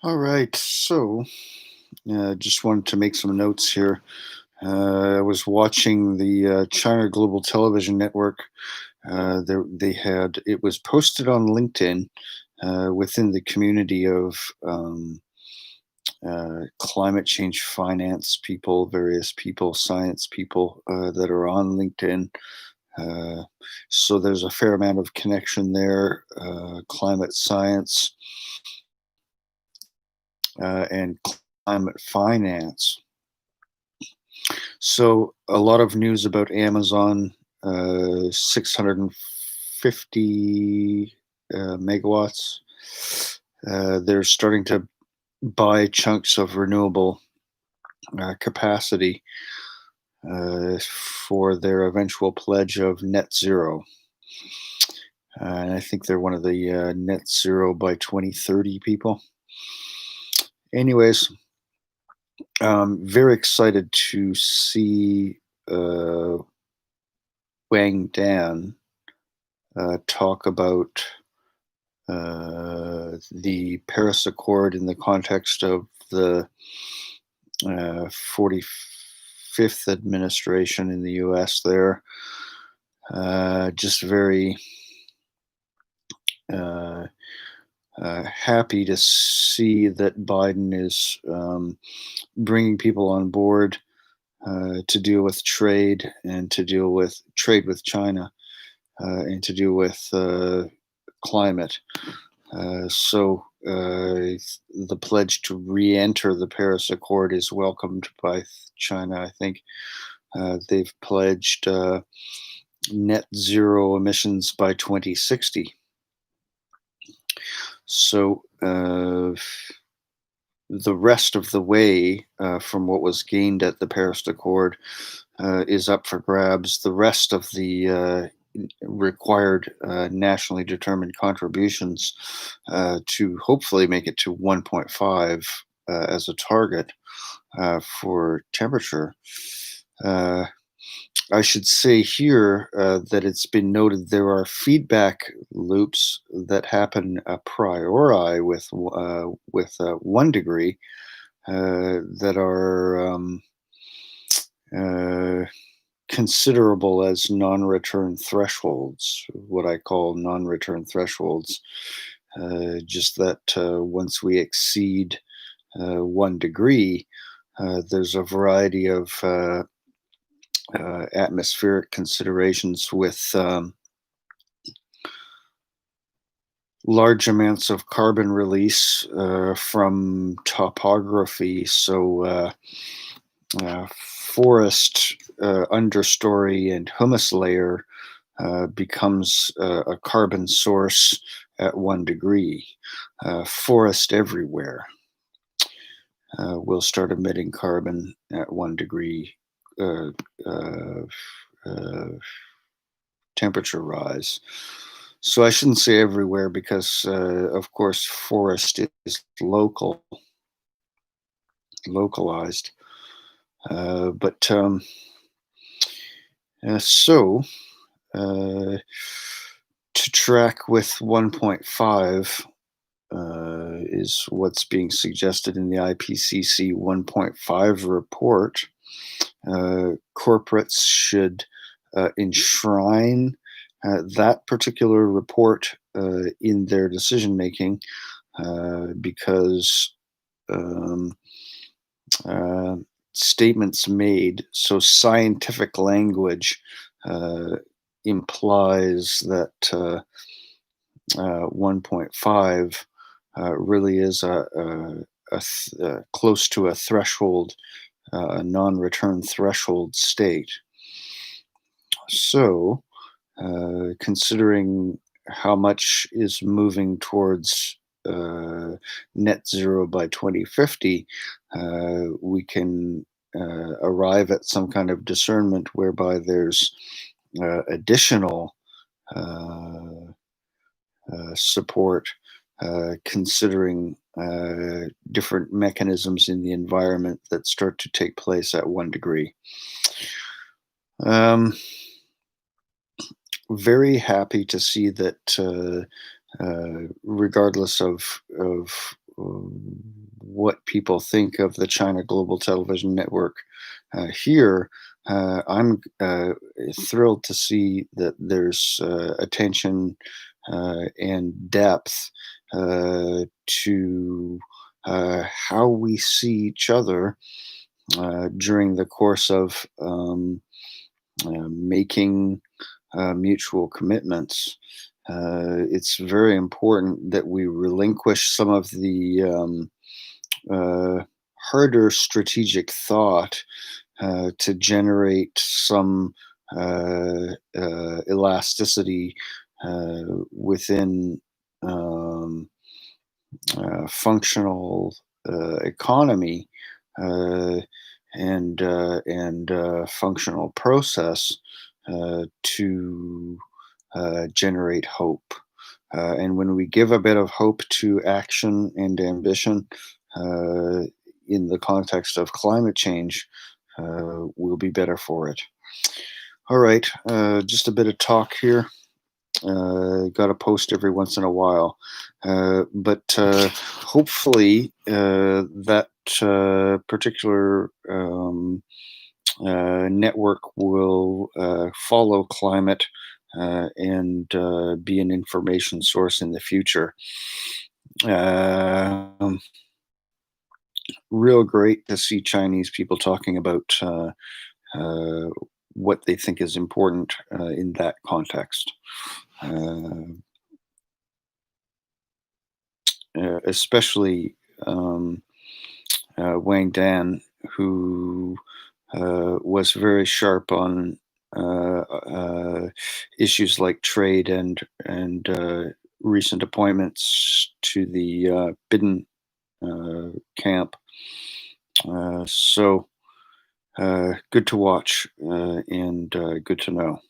All right. Just wanted to make some notes here. I was watching the China Global Television Network. They had it was posted on LinkedIn within the community of climate change finance people, various people, science people that are on LinkedIn. Uh, so there's a fair amount of connection there. Climate science and climate finance. So a lot of news about Amazon, 650 megawatts. They're starting to buy chunks of renewable capacity for their eventual pledge of net zero. And I think they're one of the net zero by 2030 people. Anyways, very excited to see uh, Wang Dan talk about the Paris Accord in the context of the 45th administration in the US there. Just very uh, happy to see that Biden is bringing people on board to deal with trade and to deal with trade with China and to do with climate. The pledge to re-enter the Paris Accord is welcomed by China. I think they've pledged net zero emissions by 2060. So the rest of the way from what was gained at the Paris Accord is up for grabs. The rest of the required nationally determined contributions to hopefully make it to 1.5 as a target for temperature. Uh, I should say here that it's been noted there are feedback loops that happen a priori with 1 degree that are uh, considerable as non-return thresholds. What I call non-return thresholds, just that once we exceed 1 degree, there's a variety of atmospheric considerations with large amounts of carbon release from topography. Forest understory and humus layer becomes a carbon source at 1 degree. Forest everywhere will start emitting carbon at 1 degree uh, uh, uh, temperature rise. So I shouldn't say everywhere because, of course, forest is localized. But so uh, to track with 1.5 is what's being suggested in the IPCC 1.5 report. Corporates should enshrine that particular report in their decision making because um, uh, statements made, so scientific language implies that 1.5 really is close to a threshold, a non-return threshold state. So, considering how much is moving towards net zero by 2050, we can arrive at some kind of discernment whereby there's additional uh, support, considering different mechanisms in the environment that start to take place at 1 degree. Um, Very happy to see that, regardless of what people think of the China Global Television Network here, I'm thrilled to see that there's attention and depth to how we see each other during the course of making mutual commitments. It's very important that we relinquish some of the harder strategic thought to generate some elasticity within um, functional economy uh, and functional process to generate hope. And when we give a bit of hope to action and ambition uh, in the context of climate change, we'll be better for it. All right, just a bit of talk here. Got to post every once in a while, but hopefully that particular network will follow climate and be an information source in the future. Um, Real great to see Chinese people talking about uh, what they think is important in that context. Uh, Especially um, Wang Dan, who was very sharp on issues like trade and recent appointments to the Biden camp. So good to watch and good to know.